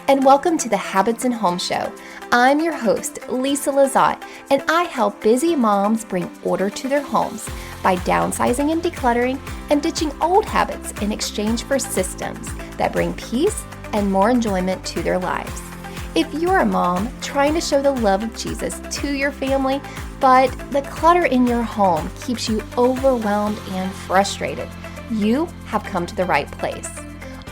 and welcome to the Habits and Home Show. I'm your host, Lisa Lazat, and I help busy moms bring order to their homes by downsizing and decluttering and ditching old habits in exchange for systems that bring peace and more enjoyment to their lives. If you're a mom trying to show the love of Jesus to your family, but the clutter in your home keeps you overwhelmed and frustrated, you have come to the right place.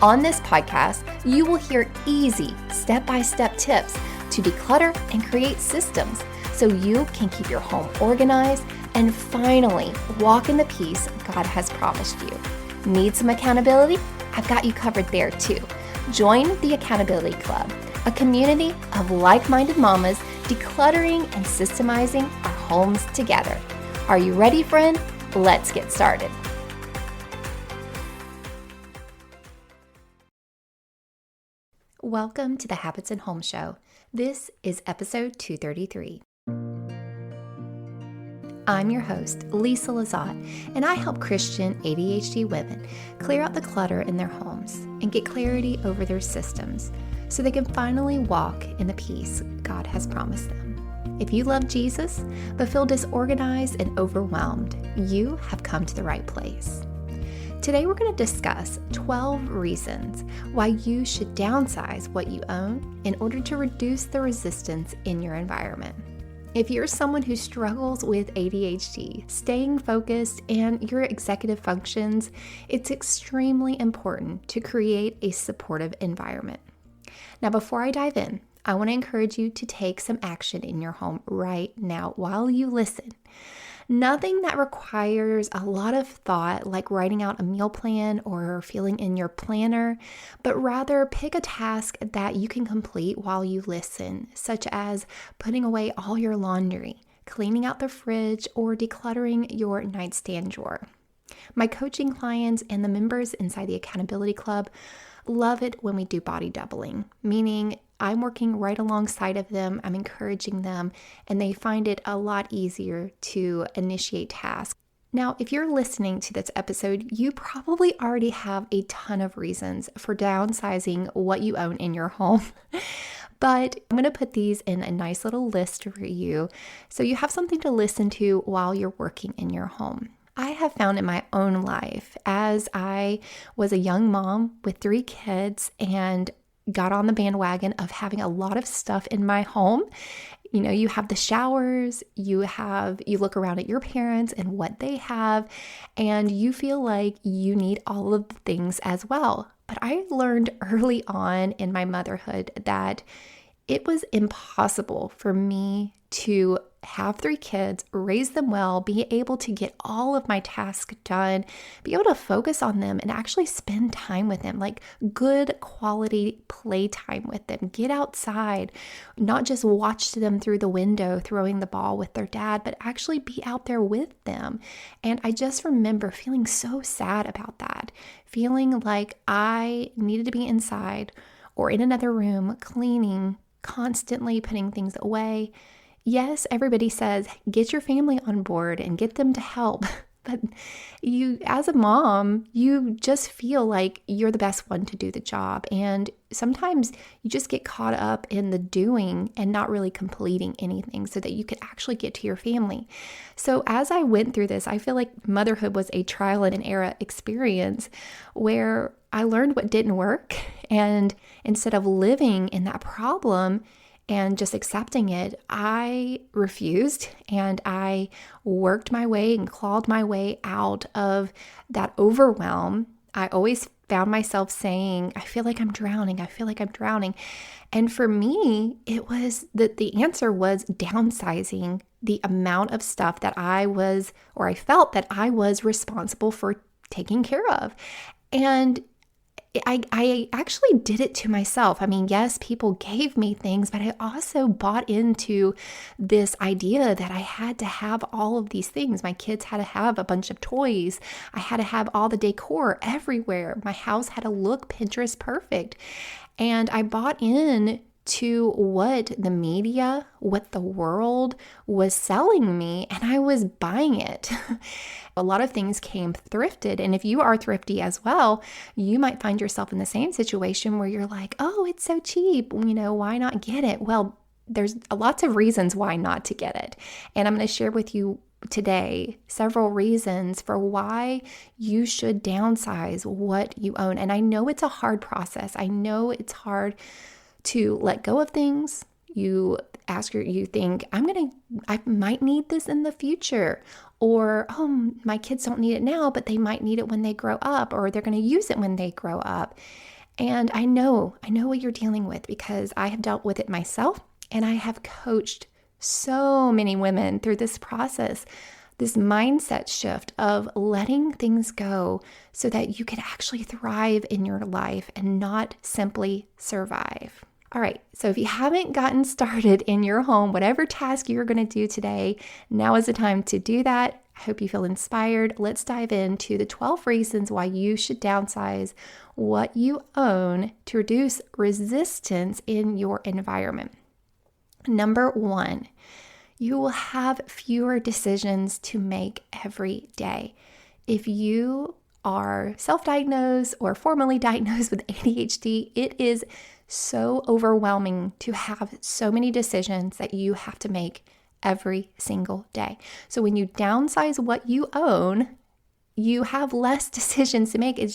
On this podcast, you will hear easy, step-by-step tips to declutter and create systems so you can keep your home organized and finally walk in the peace God has promised you. Need some accountability? I've got you covered there too. Join the Accountability Club, a community of like-minded mamas decluttering and systemizing our homes together. Are you ready, friend? Let's get started. Welcome to the Habits and Home Show. This is episode 233. I'm your host, Lisa Lazat, and I help Christian ADHD women clear out the clutter in their homes and get clarity over their systems so they can finally walk in the peace God has promised them. If you love Jesus but feel disorganized and overwhelmed, you have come to the right place. Today we're going to discuss 12 reasons why you should downsize what you own in order to reduce the resistance in your environment. If you're someone who struggles with ADHD, staying focused, and your executive functions, it's extremely important to create a supportive environment. Now, before I dive in, I want to encourage you to take some action in your home right now while you listen. Nothing that requires a lot of thought, like writing out a meal plan or filling in your planner, but rather pick a task that you can complete while you listen, such as putting away all your laundry, cleaning out the fridge, or decluttering your nightstand drawer. My coaching clients and the members inside the Accountability Club love it when we do body doubling, meaning I'm working right alongside of them, I'm encouraging them, and they find it a lot easier to initiate tasks. Now, if you're listening to this episode, you probably already have a ton of reasons for downsizing what you own in your home. But I'm going to put these in a nice little list for you so you have something to listen to while you're working in your home. I have found in my own life, as I was a young mom with 3 kids and got on the bandwagon of having a lot of stuff in my home. You know, you have the showers, you look around at your parents and what they have, and you feel like you need all of the things as well. But I learned early on in my motherhood that it was impossible for me to have 3 kids, raise them well, be able to get all of my tasks done, be able to focus on them and actually spend time with them, like good quality playtime with them, get outside, not just watch them through the window throwing the ball with their dad, but actually be out there with them. And I just remember feeling so sad about that, feeling like I needed to be inside or in another room, cleaning, constantly putting things away. Yes, everybody says, get your family on board and get them to help. But you, as a mom, you just feel like you're the best one to do the job. And sometimes you just get caught up in the doing and not really completing anything so that you could actually get to your family. So as I went through this, I feel like motherhood was a trial and error experience where I learned what didn't work. And instead of living in that problem and just accepting it, I refused and I worked my way and clawed my way out of that overwhelm. I always found myself saying, I feel like I'm drowning. I feel like I'm drowning. And for me, it was that the answer was downsizing the amount of stuff that I felt that I was responsible for taking care of. And I actually did it to myself. I mean, yes, people gave me things, but I also bought into this idea that I had to have all of these things. My kids had to have a bunch of toys. I had to have all the decor everywhere. My house had to look Pinterest perfect. And I bought in to what the media, what the world was selling me, and I was buying it. A lot of things came thrifted, and if you are thrifty as well, you might find yourself in the same situation where you're like, oh, it's so cheap, why not get it? Well, there's lots of reasons why not to get it, and I'm going to share with you today several reasons for why you should downsize what you own. And I know it's a hard process. I know it's hard to let go of things. You think, I might need this in the future, or, oh, my kids don't need it now, but they might need it when they grow up, or they're going to use it when they grow up. And I know what you're dealing with because I have dealt with it myself, and I have coached so many women through this process, this mindset shift of letting things go so that you can actually thrive in your life and not simply survive. All right, so if you haven't gotten started in your home, whatever task you're going to do today, now is the time to do that. I hope you feel inspired. Let's dive into the 12 reasons why you should downsize what you own to reduce resistance in your environment. Number 1, you will have fewer decisions to make every day. If you are self-diagnosed or formally diagnosed with ADHD, it is so overwhelming to have so many decisions that you have to make every single day. So when you downsize what you own, you have less decisions to make. It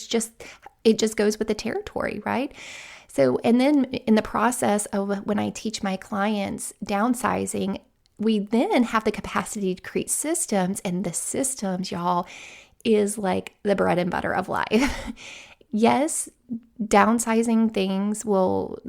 just goes with the territory, right? So, and then in the process of when I teach my clients downsizing, we then have the capacity to create systems, and the systems, y'all, is like the bread and butter of life. Yes, downsizing things will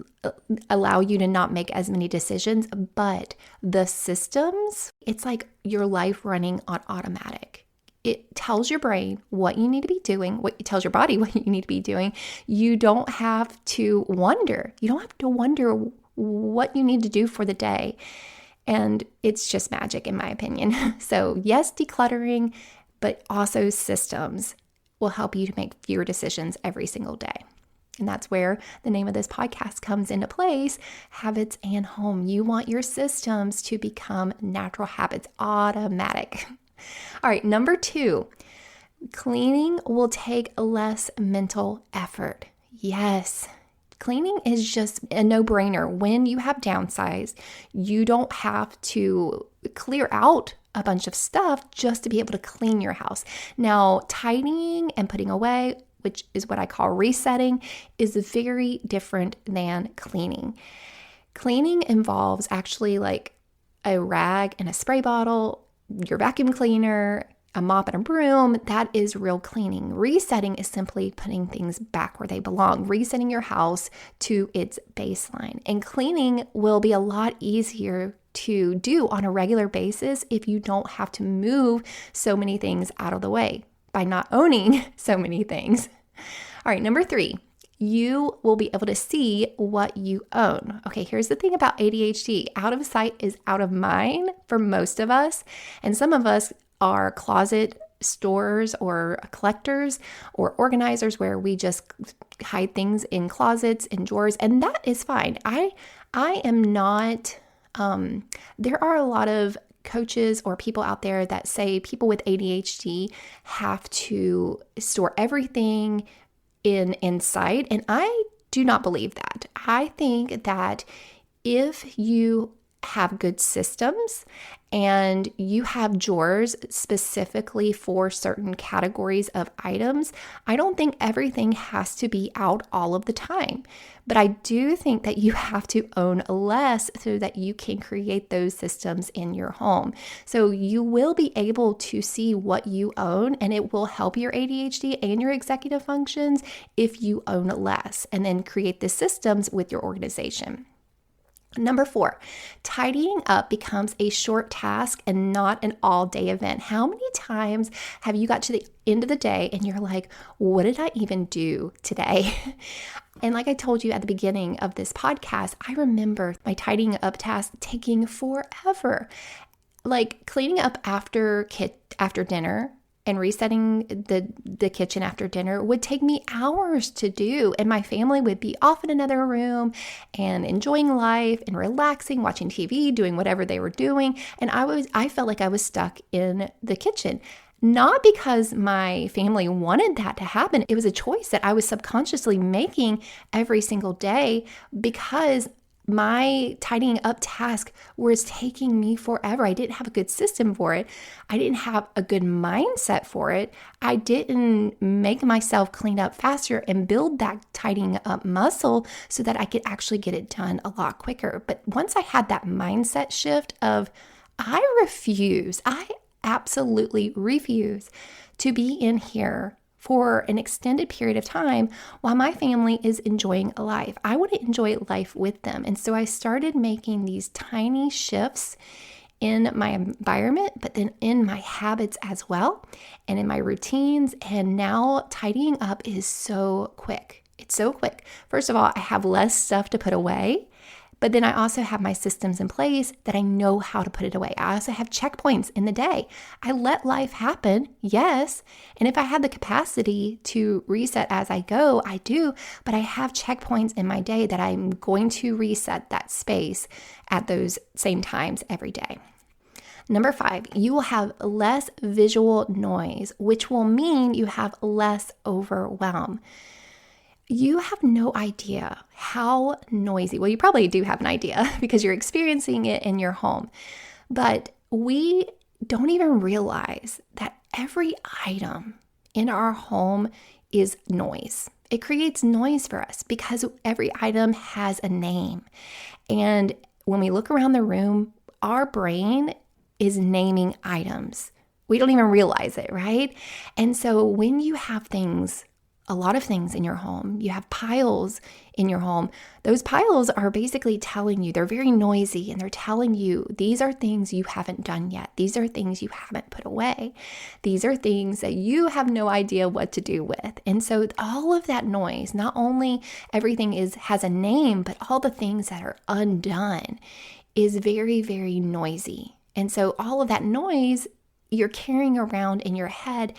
allow you to not make as many decisions, but the systems, it's like your life running on automatic. It tells your brain what you need to be doing, it tells your body what you need to be doing. You don't have to wonder. You don't have to wonder what you need to do for the day. And it's just magic, in my opinion. So yes, decluttering, but also systems will help you to make fewer decisions every single day. And that's where the name of this podcast comes into place, Habits and Home. You want your systems to become natural habits, automatic. All right, number 2, cleaning will take less mental effort. Yes, cleaning is just a no-brainer. When you have downsized, you don't have to clear out a bunch of stuff just to be able to clean your house. Now, tidying and putting away, which is what I call resetting, is very different than cleaning. Cleaning involves actually like a rag and a spray bottle, your vacuum cleaner, a mop and a broom. That is real cleaning. Resetting is simply putting things back where they belong, resetting your house to its baseline. And cleaning will be a lot easier to do on a regular basis if you don't have to move so many things out of the way by not owning so many things. All right, number 3, you will be able to see what you own. Okay, here's the thing about ADHD. Out of sight is out of mind for most of us. And some of us are closet storers or collectors or organizers where we just hide things in closets and drawers, and that is fine. I am not, there are a lot of coaches or people out there that say people with ADHD have to store everything inside, and I do not believe that. I think that if you have good systems and you have drawers specifically for certain categories of items, I don't think everything has to be out all of the time. But I do think that you have to own less so that you can create those systems in your home. So you will be able to see what you own, and it will help your ADHD and your executive functions if you own less and then create the systems with your organization. Number 4, tidying up becomes a short task and not an all-day event. How many times have you got to the end of the day and you're like, what did I even do today? And like I told you at the beginning of this podcast, I remember my tidying up task taking forever. Like cleaning up after dinner and resetting the kitchen after dinner would take me hours to do. And my family would be off in another room and enjoying life and relaxing, watching TV, doing whatever they were doing. And I felt like I was stuck in the kitchen. Not because my family wanted that to happen. It was a choice that I was subconsciously making every single day because my tidying up task was taking me forever. I didn't have a good system for it. I didn't have a good mindset for it. I didn't make myself clean up faster and build that tidying up muscle so that I could actually get it done a lot quicker. But once I had that mindset shift of, I absolutely refuse to be in here for an extended period of time while my family is enjoying life. I want to enjoy life with them. And so I started making these tiny shifts in my environment, but then in my habits as well, and in my routines. And now tidying up is so quick. It's so quick. First of all, I have less stuff to put away. But then I also have my systems in place that I know how to put it away. I also have checkpoints in the day. I let life happen, yes. And if I had the capacity to reset as I go, I do. But I have checkpoints in my day that I'm going to reset that space at those same times every day. Number 5, you will have less visual noise, which will mean you have less overwhelm. You have no idea how noisy, well, you probably do have an idea because you're experiencing it in your home, but we don't even realize that every item in our home is noise. It creates noise for us because every item has a name. And when we look around the room, our brain is naming items. We don't even realize it, right? And so when you have a lot of things in your home, you have piles in your home, those piles are basically telling you, they're very noisy, and they're telling you these are things you haven't done yet. These are things you haven't put away. These are things that you have no idea what to do with. And so all of that noise, not only everything has a name, but all the things that are undone is very, very noisy. And so all of that noise you're carrying around in your head.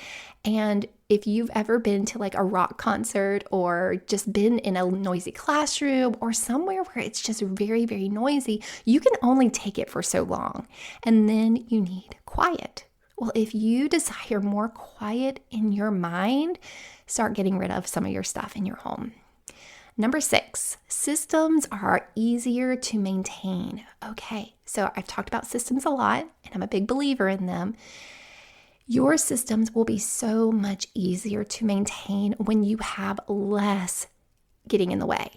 And if you've ever been to like a rock concert or just been in a noisy classroom or somewhere where it's just very, very noisy, you can only take it for so long. And then you need quiet. Well, if you desire more quiet in your mind, start getting rid of some of your stuff in your home. Number 6, systems are easier to maintain. Okay, so I've talked about systems a lot, and I'm a big believer in them. Your systems will be so much easier to maintain when you have less getting in the way.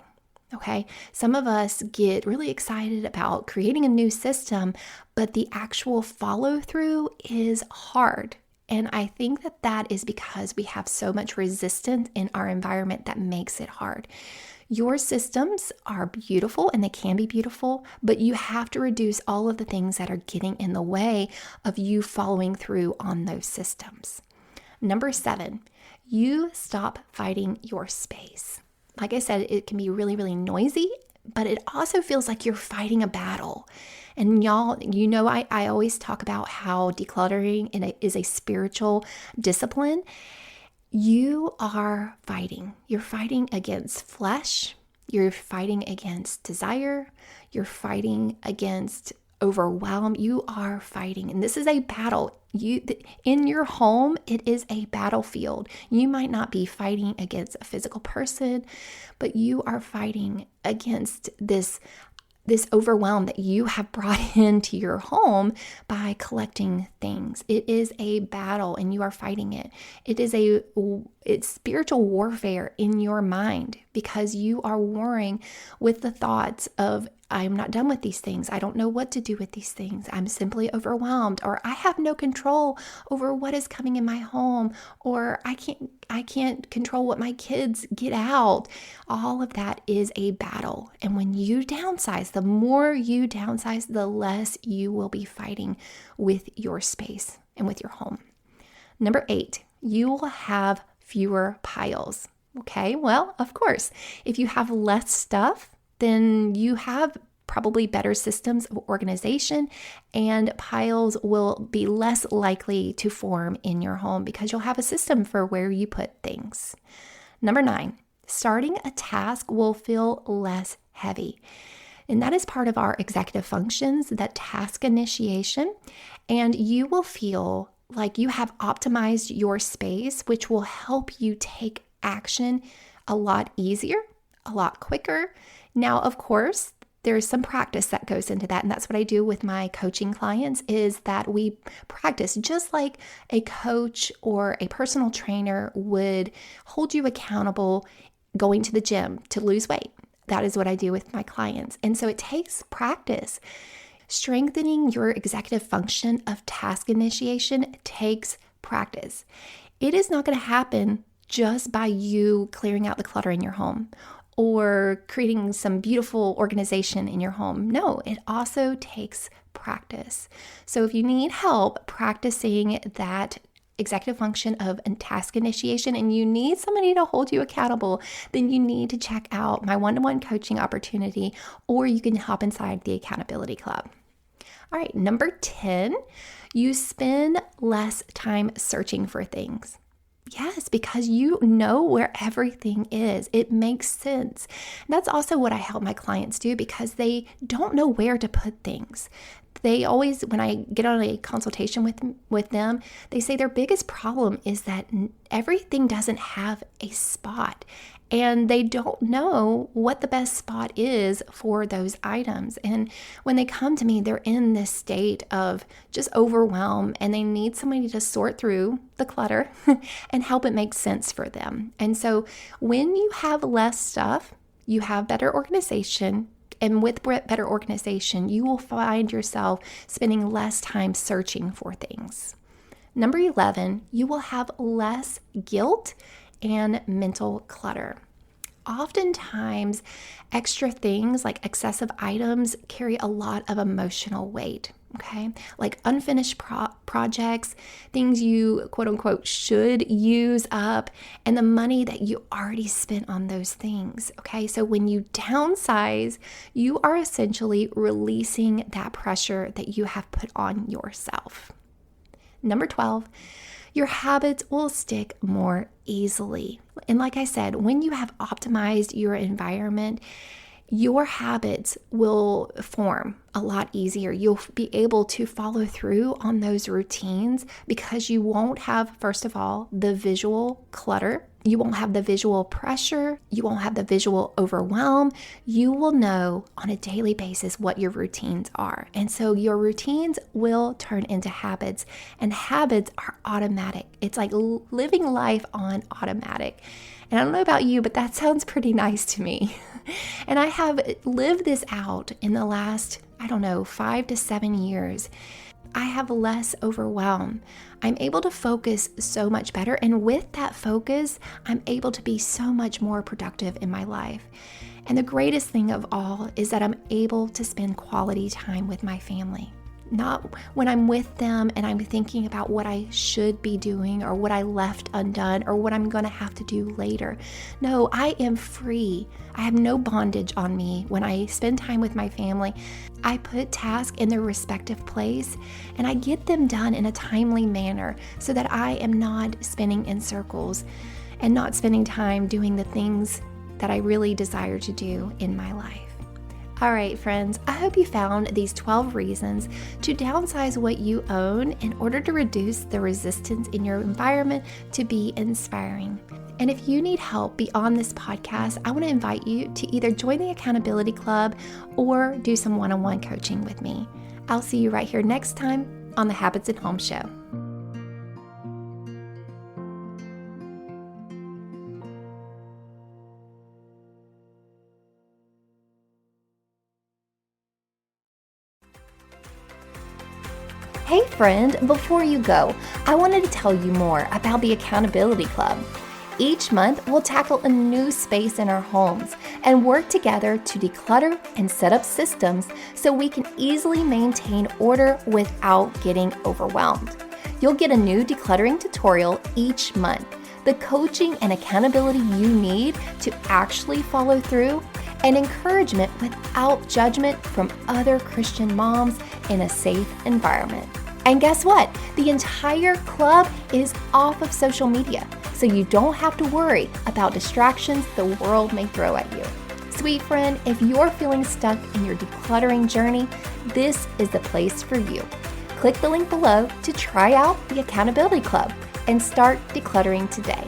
Okay, some of us get really excited about creating a new system, but the actual follow through is hard. And I think that is because we have so much resistance in our environment that makes it hard. Your systems are beautiful and they can be beautiful, but you have to reduce all of the things that are getting in the way of you following through on those systems. Number 7, you stop fighting your space. Like I said, it can be really, really noisy, but it also feels like you're fighting a battle. And y'all, I always talk about how decluttering is a spiritual discipline. You are fighting. You're fighting against flesh. You're fighting against desire. You're fighting against overwhelm. You are fighting. And this is a battle. In your home, it is a battlefield. You might not be fighting against a physical person, but you are fighting against this overwhelm that you have brought into your home by collecting things. It is a battle and you are fighting it. It's spiritual warfare in your mind because you are warring with the thoughts of, I'm not done with these things. I don't know what to do with these things. I'm simply overwhelmed, or I have no control over what is coming in my home, or I can't control what my kids get out. All of that is a battle. And when you downsize, the more you downsize, the less you will be fighting with your space and with your home. Number 8, you will have fewer piles. Okay, well, of course, if you have less stuff, then you have probably better systems of organization, and piles will be less likely to form in your home because you'll have a system for where you put things. Number 9, starting a task will feel less heavy. And that is part of our executive functions, that task initiation. And you will feel like you have optimized your space, which will help you take action a lot easier, a lot quicker. Now, of course, there's some practice that goes into that. And that's what I do with my coaching clients, is that we practice just like a coach or a personal trainer would hold you accountable going to the gym to lose weight. That is what I do with my clients. And so it takes practice. Strengthening your executive function of task initiation takes practice. It is not going to happen just by you clearing out the clutter in your home or creating some beautiful organization in your home. No, it also takes practice. So if you need help practicing that executive function of task initiation and you need somebody to hold you accountable, then you need to check out my one-to-one coaching opportunity, or you can hop inside the Accountability Club. All right, number 10, you spend less time searching for things. Yes, because you know where everything is. It makes sense. And that's also what I help my clients do, because they don't know where to put things. They always, when I get on a consultation with them, they say their biggest problem is that everything doesn't have a spot, and they don't know what the best spot is for those items. And when they come to me, they're in this state of just overwhelm, and they need somebody to sort through the clutter and help it make sense for them. And so when you have less stuff, you have better organization. And with better organization, you will find yourself spending less time searching for things. Number 11, you will have less guilt and mental clutter. Oftentimes, extra things like excessive items carry a lot of emotional weight. Okay, like unfinished projects, things you quote unquote should use up, and the money that you already spent on those things. Okay, so when you downsize, you are essentially releasing that pressure that you have put on yourself. Number 12, your habits will stick more easily. And like I said, when you have optimized your environment, your habits will form a lot easier. You'll be able to follow through on those routines because you won't have, first of all, the visual clutter. You won't have the visual pressure. You won't have the visual overwhelm. You will know on a daily basis what your routines are. And so your routines will turn into habits, and habits are automatic. It's like living life on automatic. And I don't know about you, but that sounds pretty nice to me. And I have lived this out in the last, 5 to 7 years. I have less overwhelm. I'm able to focus so much better. And with that focus, I'm able to be so much more productive in my life. And the greatest thing of all is that I'm able to spend quality time with my family. Not when I'm with them and I'm thinking about what I should be doing or what I left undone or what I'm going to have to do later. No, I am free. I have no bondage on me when I spend time with my family. I put tasks in their respective place and I get them done in a timely manner so that I am not spinning in circles and not spending time doing the things that I really desire to do in my life. All right, friends, I hope you found these 12 reasons to downsize what you own in order to reduce the resistance in your environment to be inspiring. And if you need help beyond this podcast, I want to invite you to either join the Accountability Club or do some one-on-one coaching with me. I'll see you right here next time on the Habits at Home Show. Hey friend, before you go, I wanted to tell you more about the Accountability Club. Each month, we'll tackle a new space in our homes and work together to declutter and set up systems so we can easily maintain order without getting overwhelmed. You'll get a new decluttering tutorial each month, the coaching and accountability you need to actually follow through, and encouragement without judgment from other Christian moms in a safe environment. And guess what? The entire club is off of social media, so you don't have to worry about distractions the world may throw at you. Sweet friend, if you're feeling stuck in your decluttering journey, this is the place for you. Click the link below to try out the Accountability Club and start decluttering today.